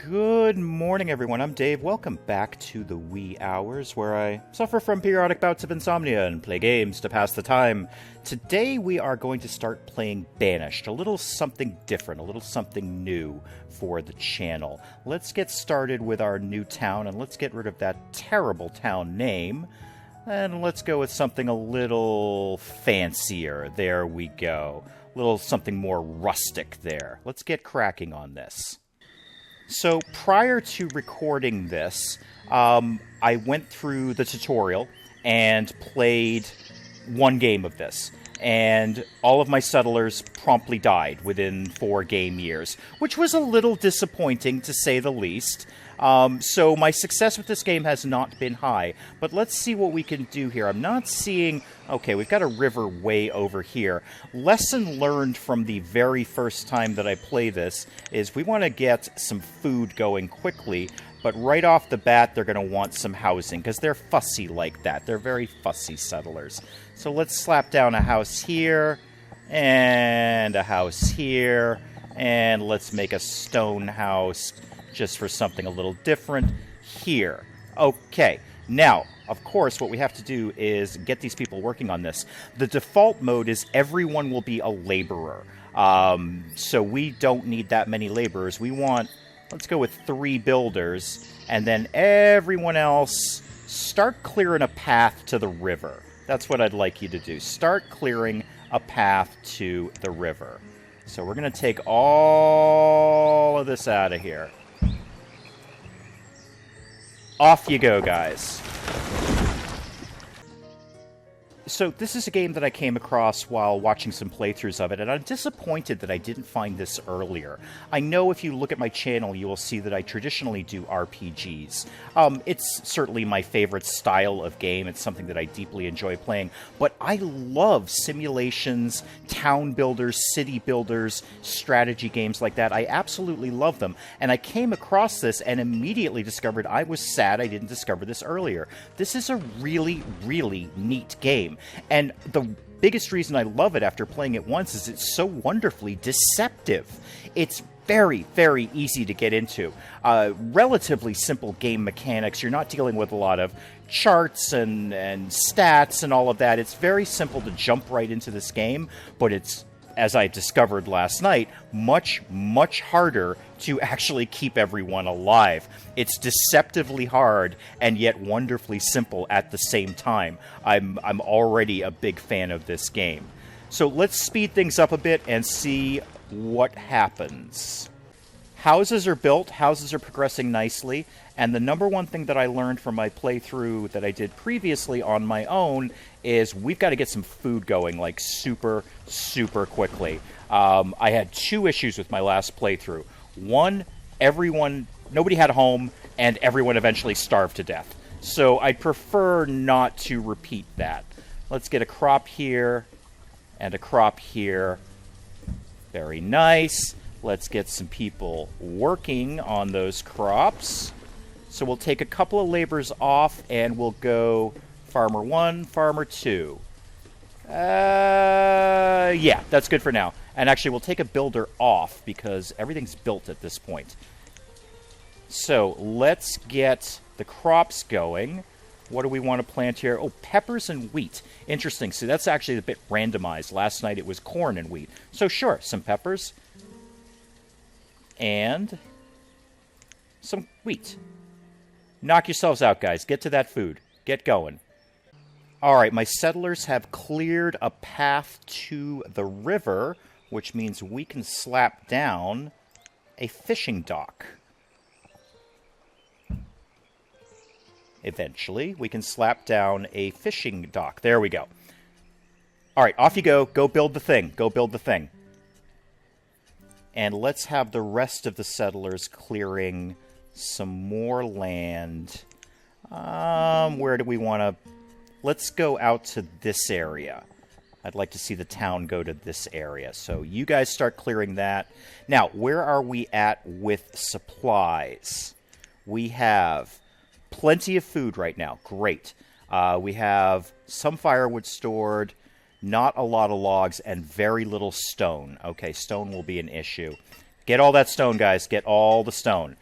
Good morning, everyone. I'm Dave. Welcome back to the wee hours, where I suffer from periodic bouts of insomnia and play games to pass the time. Today we are going to start playing Banished, a little something different, a little something new for the channel. Let's get started with our new town, and let's get rid of that terrible town name. And let's go with something a little fancier. There we go. A little something more rustic there. Let's get cracking on this. So prior to recording this, I went through the tutorial and played one game of this. And all of my settlers promptly died within 4 game years, which was a little disappointing, to say the least. So my success with this game has not been high, but let's see what we can do here. I'm not seeing... Okay, we've got a river way over here. Lesson learned from the very first time that I play this is we want to get some food going quickly, but right off the bat they're going to want some housing, because they're fussy like that. They're very fussy settlers. So let's slap down a house here, and a house here, and let's make a stone house just for something a little different here. Okay, now, of course, what we have to do is get these people working on this. The default mode is everyone will be a laborer. So we don't need that many laborers. We want, let's go with 3 builders, and then everyone else start clearing a path to the river. That's what I'd like you to do. Start clearing a path to the river. So we're going to take all of this out of here. Off you go, guys. So this is a game that I came across while watching some playthroughs of it, and I'm disappointed that I didn't find this earlier. I know if you look at my channel, you will see that I traditionally do RPGs. It's certainly my favorite style of game. It's something that I deeply enjoy playing, but I love simulations, town builders, city builders, strategy games like that. I absolutely love them, and I came across this and immediately discovered I was sad I didn't discover this earlier. This is a really, really neat game. And the biggest reason I love it after playing it once is it's so wonderfully deceptive. It's very, very easy to get into. Relatively simple game mechanics. You're not dealing with a lot of charts and stats and all of that. It's very simple to jump right into this game, but it's, as I discovered last night, much, much harder to actually keep everyone alive. It's deceptively hard and yet wonderfully simple at the same time. I'm already a big fan of this game. So let's speed things up a bit and see what happens. Houses are built, houses are progressing nicely, and the number one thing that I learned from my playthrough that I did previously on my own is we've got to get some food going, like, super, super quickly. I had 2 issues with my last playthrough. One, nobody had a home, and everyone eventually starved to death. So I'd prefer not to repeat that. Let's get a crop here, and a crop here. Very nice. Let's get some people working on those crops. So we'll take a couple of laborers off, and we'll go farmer 1, farmer 2. Yeah, that's good for now. And actually, we'll take a builder off, because everything's built at this point. So let's get the crops going. What do we want to plant here? Oh, peppers and wheat. Interesting. So that's actually a bit randomized. Last night it was corn and wheat. So sure, some peppers. And some wheat. Knock yourselves out, guys. Get to that food. Get going. Alright, my settlers have cleared a path to the river, which means we can slap down a fishing dock. Eventually, we can slap down a fishing dock. There we go. Alright, off you go. Go build the thing. Go build the thing. And let's have the rest of the settlers clearing some more land. Where do we want to... Let's go out to this area. I'd like to see the town go to this area. So you guys start clearing that. Now, where are we at with supplies? We have plenty of food right now. Great. We have some firewood stored, not a lot of logs, and very little stone. Okay, stone will be an issue. Get all that stone, guys. Get all the stone.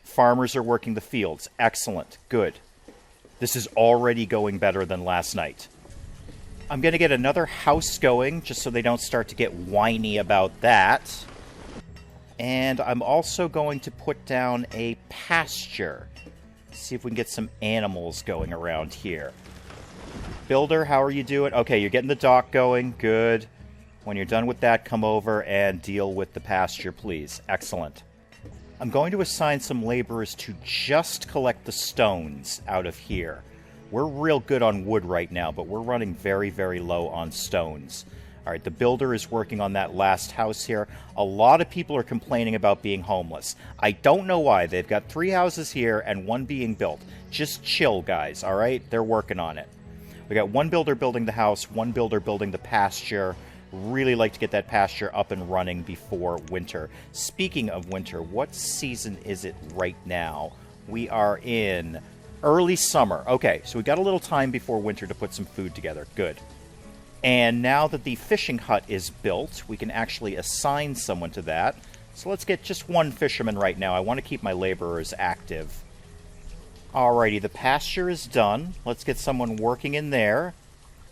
Farmers are working the fields. Excellent. Good. This is already going better than last night. I'm going to get another house going, just so they don't start to get whiny about that. And I'm also going to put down a pasture. See if we can get some animals going around here. Builder, how are you doing? Okay, you're getting the dock going. Good. When you're done with that, come over and deal with the pasture, please. Excellent. I'm going to assign some laborers to just collect the stones out of here. We're real good on wood right now, but we're running very, very low on stones. All right, the builder is working on that last house here. A lot of people are complaining about being homeless. I don't know why. They've got 3 houses here and 1 being built. Just chill, guys, all right? They're working on it. We got 1 builder building the house, 1 builder building the pasture. Really like to get that pasture up and running before winter. Speaking of winter, what season is it right now? We are in early summer. Okay, so we got a little time before winter to put some food together. Good. And now that the fishing hut is built, we can actually assign someone to that. So let's get just 1 fisherman right now. I want to keep my laborers active. Alrighty, the pasture is done. Let's get someone working in there.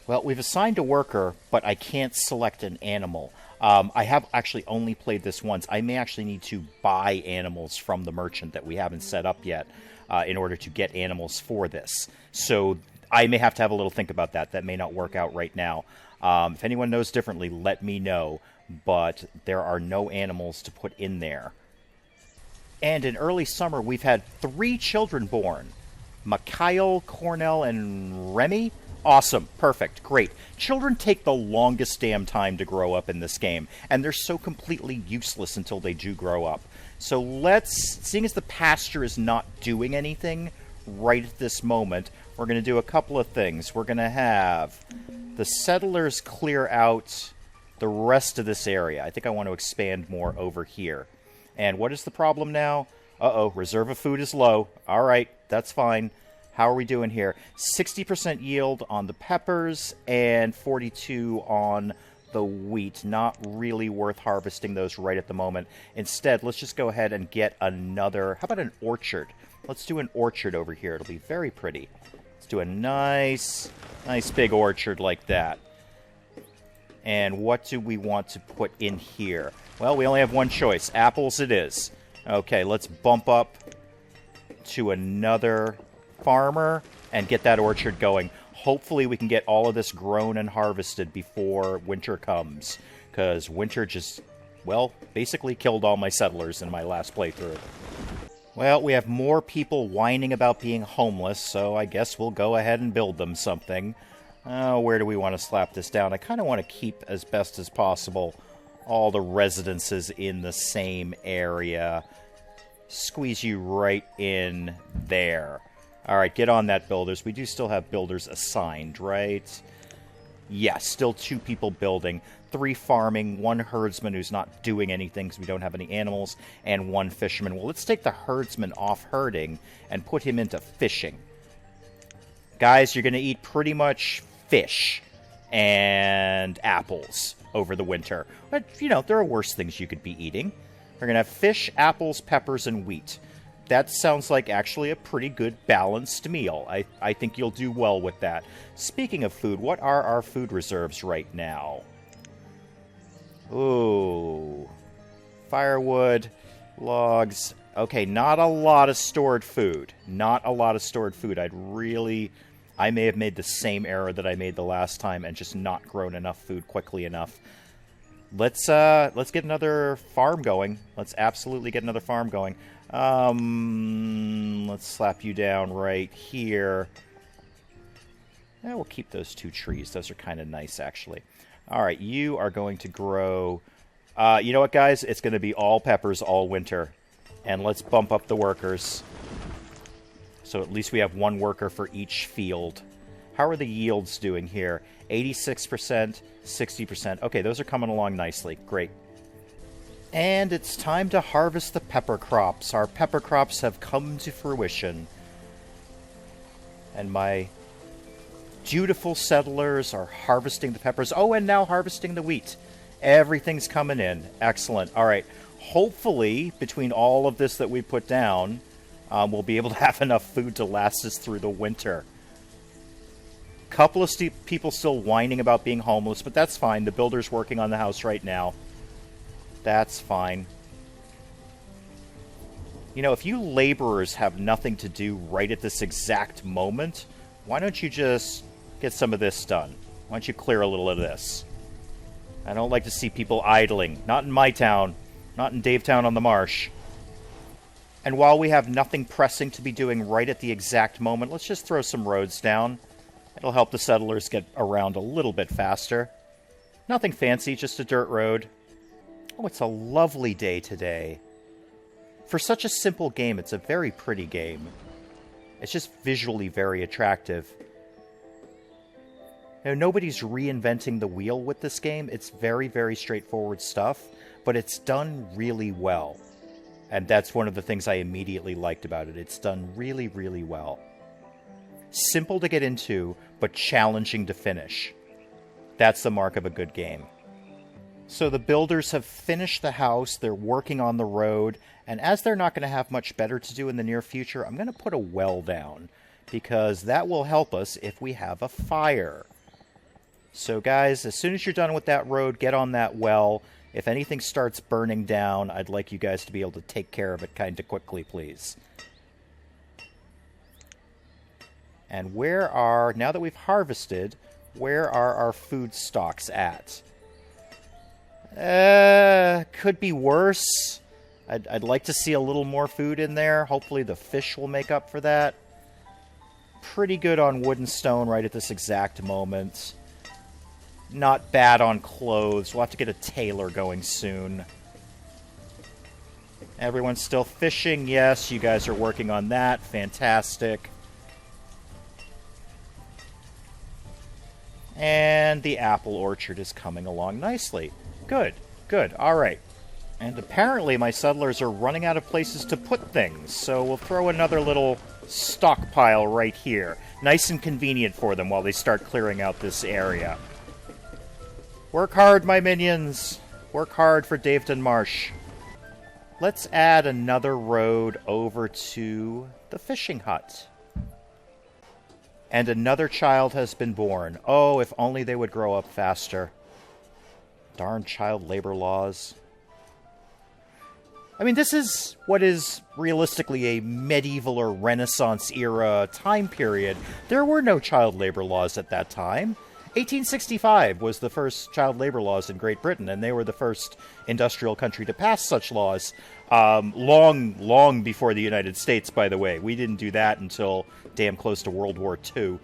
Well, we've assigned a worker, but I can't select an animal. I have actually only played this once. I may actually need to buy animals from the merchant that we haven't set up yet in order to get animals for this. So I may have to have a little think about that. That may not work out right now. If anyone knows differently, let me know. But there are no animals to put in there. And in early summer, we've had 3 children born. Mikhail, Cornell, and Remy. Awesome. Perfect. Great. Children take the longest damn time to grow up in this game, and they're so completely useless until they do grow up. So let's, seeing as the pasture is not doing anything right at this moment, we're going to do a couple of things. We're going to have the settlers clear out the rest of this area. I think I want to expand more over here. And what is the problem now? Uh-oh, reserve of food is low. All right, that's fine. How are we doing here? 60% yield on the peppers and 42 on the wheat. Not really worth harvesting those right at the moment. Instead, let's just go ahead and get another... How about an orchard? Let's do an orchard over here. It'll be very pretty. Let's do a nice big orchard like that. And what do we want to put in here? Well, we only have one choice. Apples it is. Okay, let's bump up to another farmer and get that orchard going. Hopefully we can get all of this grown and harvested before winter comes, because winter just, well, basically killed all my settlers in my last playthrough. Well, we have more people whining about being homeless, so I guess we'll go ahead and build them something. Where do we want to slap this down? I kind of want to keep, as best as possible, all the residences in the same area. Squeeze you right in there. All right, get on that, builders. We do still have builders assigned, right? Yes, still 2 people building. 3 farming, 1 herdsman who's not doing anything because we don't have any animals, and 1 fisherman. Well, let's take the herdsman off herding and put him into fishing. Guys, you're going to eat pretty much fish and apples over the winter. But, you know, there are worse things you could be eating. We're going to have fish, apples, peppers, and wheat. That sounds like actually a pretty good balanced meal. I think you'll do well with that. Speaking of food, what are our food reserves right now? Ooh. Firewood, logs. Okay, not a lot of stored food. Not a lot of stored food. I may have made the same error that I made the last time and just not grown enough food quickly enough. Let's get another farm going. Let's absolutely get another farm going. Let's slap you down right here. We'll keep those 2 trees. Those are kind of nice, actually. All right, you are going to grow... you know what, guys? It's going to be all peppers all winter. And let's bump up the workers. So at least we have 1 worker for each field. How are the yields doing here? 86%, 60%. Okay, those are coming along nicely. Great. And it's time to harvest the pepper crops. Our pepper crops have come to fruition. And my dutiful settlers are harvesting the peppers. Oh, and now harvesting the wheat. Everything's coming in. Excellent. All right. Hopefully, between all of this that we put down, we'll be able to have enough food to last us through the winter. Couple of people still whining about being homeless, but that's fine. The builder's working on the house right now. That's fine. You know, if you laborers have nothing to do right at this exact moment, why don't you just get some of this done? Why don't you clear a little of this? I don't like to see people idling. Not in my town. Not in Davetown on the Marsh. And while we have nothing pressing to be doing right at the exact moment, let's just throw some roads down. It'll help the settlers get around a little bit faster. Nothing fancy, just a dirt road. Oh, it's a lovely day today. For such a simple game, it's a very pretty game. It's just visually very attractive. You know, nobody's reinventing the wheel with this game. It's very, very straightforward stuff, but it's done really well. And that's one of the things I immediately liked about it. It's done really, really well. Simple to get into, but challenging to finish. That's the mark of a good game. So the builders have finished the house, they're working on the road, and as they're not going to have much better to do in the near future, I'm going to put a well down, because that will help us if we have a fire. So guys, as soon as you're done with that road, get on that well. If anything starts burning down, I'd like you guys to be able to take care of it kind of quickly, please. And now that we've harvested, where are our food stocks at? Could be worse. I'd like to see a little more food in there. Hopefully the fish will make up for that. Pretty good on wood and stone right at this exact moment. Not bad on clothes. We'll have to get a tailor going soon. Everyone's still fishing. Yes, you guys are working on that. Fantastic. And the apple orchard is coming along nicely. Good, good, alright. And apparently my settlers are running out of places to put things, so we'll throw another little stockpile right here. Nice and convenient for them while they start clearing out this area. Work hard, my minions! Work hard for Daveton Marsh. Let's add another road over to the fishing hut. And another child has been born. Oh, if only they would grow up faster. Darn child labor laws. I mean, this is what is realistically a medieval or Renaissance era time period. There were no child labor laws at that time. 1865 was the first child labor laws in Great Britain, and they were the first industrial country to pass such laws. Long before the United States, by the way. We didn't do that until damn close to World War II.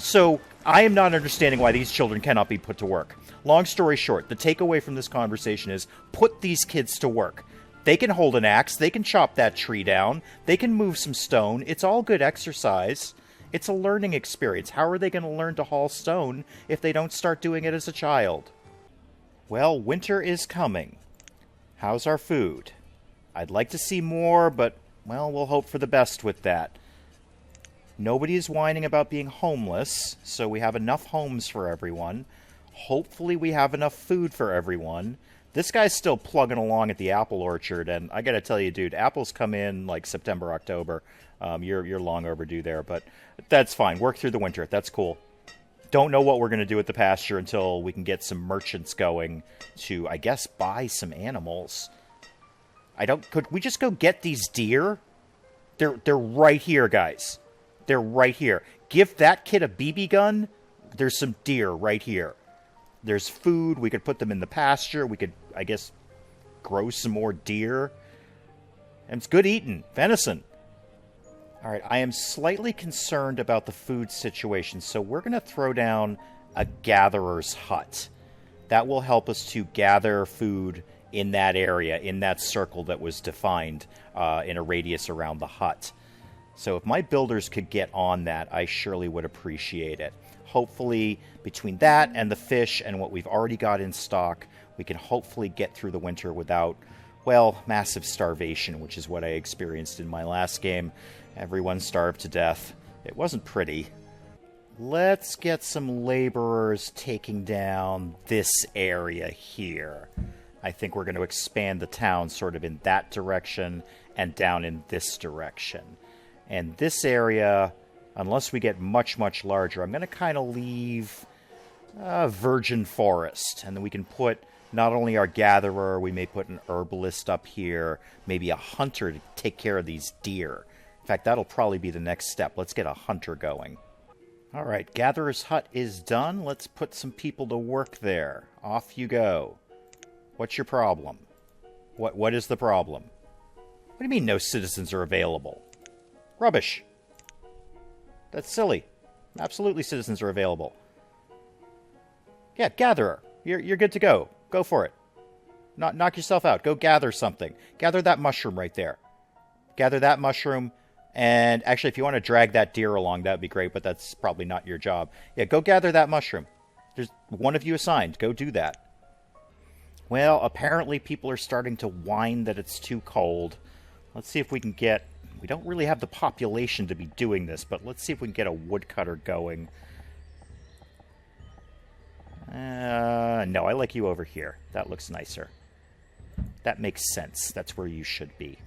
So I am not understanding why these children cannot be put to work. Long story short, the takeaway from this conversation is put these kids to work. They can hold an axe, they can chop that tree down, they can move some stone. It's all good exercise. It's a learning experience. How are they going to learn to haul stone if they don't start doing it as a child? Well, winter is coming. How's our food? I'd like to see more, but, well, we'll hope for the best with that. Nobody is whining about being homeless, so we have enough homes for everyone. Hopefully we have enough food for everyone. This guy's still plugging along at the apple orchard, and I gotta tell you, dude, apples come in like September, October. You're long overdue there, but that's fine. Work through the winter. That's cool. Don't know what we're going to do at the pasture until we can get some merchants going to, I guess, buy some animals. Could we just go get these deer? They're right here, guys. They're right here. Give that kid a BB gun. There's some deer right here. There's food. We could put them in the pasture. We could, I guess, grow some more deer. And it's good eating. Venison. All right, I am slightly concerned about the food situation, so we're going to throw down a gatherer's hut. That will help us to gather food in that area, in that circle that was defined in a radius around the hut. So if my builders could get on that, I surely would appreciate it. Hopefully, between that and the fish and what we've already got in stock, we can hopefully get through the winter without, well, massive starvation, which is what I experienced in my last game. Everyone starved to death. It wasn't pretty. Let's get some laborers taking down this area here. I think we're going to expand the town sort of in that direction and down in this direction. And this area, unless we get much, much larger, I'm going to kind of leave virgin forest. And then we can put not only our gatherer, we may put an herbalist up here, maybe a hunter to take care of these deer. In fact, that'll probably be the next step. Let's get a hunter going. All right, gatherer's hut is done. Let's put some people to work there. Off you go. What's your problem? What is the problem? What do you mean no citizens are available? Rubbish. That's silly. Absolutely citizens are available. Yeah, gatherer. You're good to go. Go for it. Knock yourself out. Go gather something. Gather that mushroom right there. Gather that mushroom. And actually, if you want to drag that deer along, that would be great, but that's probably not your job. Yeah, go gather that mushroom. There's one of you assigned. Go do that. Well, apparently people are starting to whine that it's too cold. Let's see if we can get... We don't really have the population to be doing this, but let's see if we can get a woodcutter going. No, I like you over here. That looks nicer. That makes sense. That's where you should be.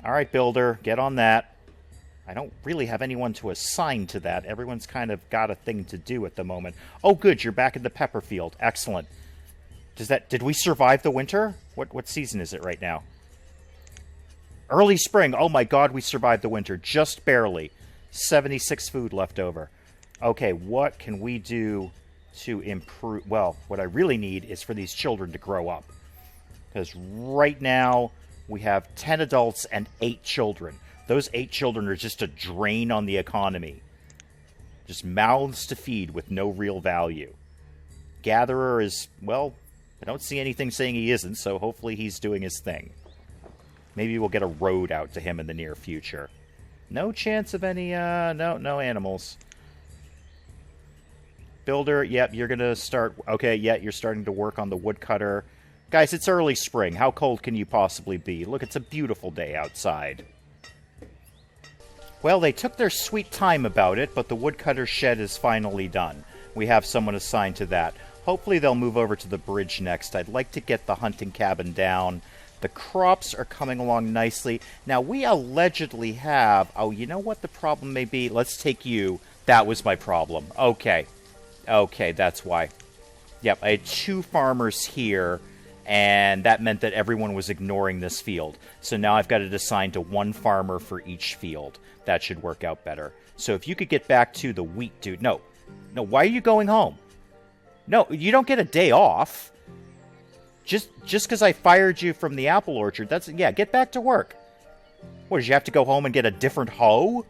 All right, builder, get on that. I don't really have anyone to assign to that. Everyone's kind of got a thing to do at the moment. Oh, good, you're back in the pepper field. Excellent. Did we survive the winter? What season is it right now? Early spring. Oh my god, we survived the winter. Just barely. 76 food left over. Okay, what can we do to improve? Well, what I really need is for these children to grow up. Because right now, we have 10 adults and 8 children. Those 8 children are just a drain on the economy. Just mouths to feed with no real value. Gatherer is, well, I don't see anything saying he isn't, so hopefully he's doing his thing. Maybe we'll get a road out to him in the near future. No chance of any, no animals. Builder, yep, you're gonna start, okay, yeah, you're starting to work on the woodcutter. Guys, it's early spring. How cold can you possibly be? Look, it's a beautiful day outside. Well, they took their sweet time about it, but the woodcutter shed is finally done. We have someone assigned to that. Hopefully they'll move over to the bridge next. I'd like to get the hunting cabin down. The crops are coming along nicely. Now, we allegedly have... Oh, you know what the problem may be? Let's take you. That was my problem. Okay. Okay, that's why. Yep, I had 2 farmers here, and that meant that everyone was ignoring this field. So now I've got it assigned to 1 farmer for each field. That should work out better. So if you could get back to the wheat dude... No, why are you going home? No, you don't get a day off. Just because I fired you from the apple orchard, that's... Yeah, get back to work. What, did you have to go home and get a different hoe?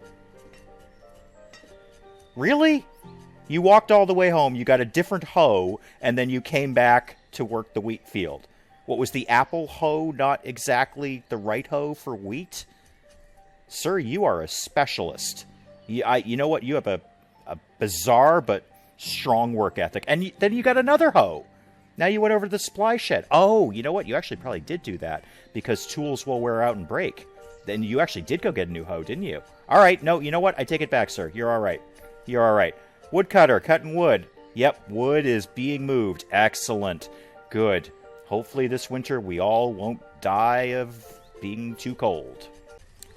Really? You walked all the way home, you got a different hoe, and then you came back to work the wheat field. What, was the apple hoe not exactly the right hoe for wheat? Sir, you are a specialist. You know what? You have a bizarre but strong work ethic. And then you got another hoe. Now you went over to the supply shed. Oh, you know what? You actually probably did do that because tools will wear out and break. Then you actually did go get a new hoe, didn't you? All right. No, you know what? I take it back, sir. You're all right. You're all right. Woodcutter, cutting wood. Yep, wood is being moved. Excellent. Good. Hopefully this winter we all won't die of being too cold.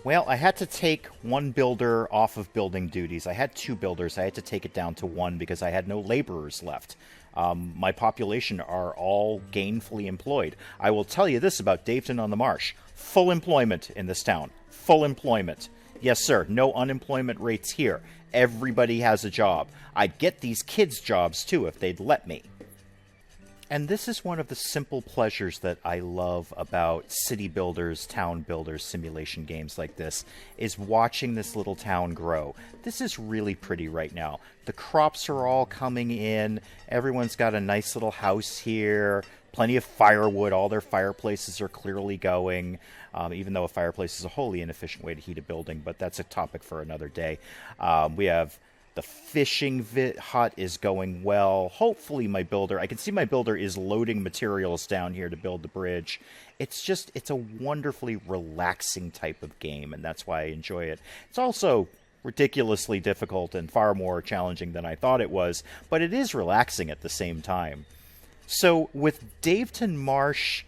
Well, I had to take 1 builder off of building duties. I had 2 builders. I had to take it down to 1 because I had no laborers left. My population are all gainfully employed. I will tell you this about Daveton on the Marsh. Full employment in this town. Full employment. Yes, sir. No unemployment rates here. Everybody has a job. I'd get these kids jobs, too, if they'd let me. And this is one of the simple pleasures that I love about city builders, town builders, simulation games like this, is watching this little town grow. This is really pretty right now. The crops are all coming in. Everyone's got a nice little house here. Plenty of firewood. All their fireplaces are clearly going, even though a fireplace is a wholly inefficient way to heat a building, but that's a topic for another day. We have... The fishing hut is going well. Hopefully my builder... I can see my builder is loading materials down here to build the bridge. It's a wonderfully relaxing type of game, and that's why I enjoy it. It's also ridiculously difficult and far more challenging than I thought it was, but it is relaxing at the same time. So with Daveton Marsh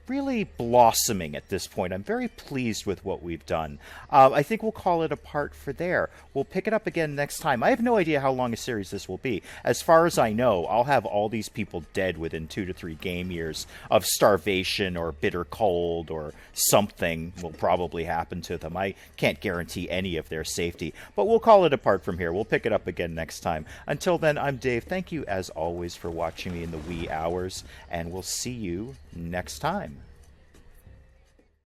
really blossoming at this point. I'm very pleased with what we've done. I think we'll call it a part for there. We'll pick it up again next time. I have no idea how long a series this will be. As far as I know, I'll have all these people dead within 2 to 3 game years of starvation or bitter cold, or something will probably happen to them. I can't guarantee any of their safety, but we'll call it a part from here. We'll pick it up again next time. Until then, I'm Dave. Thank you, as always, for watching me in the wee hours, and we'll see you next time.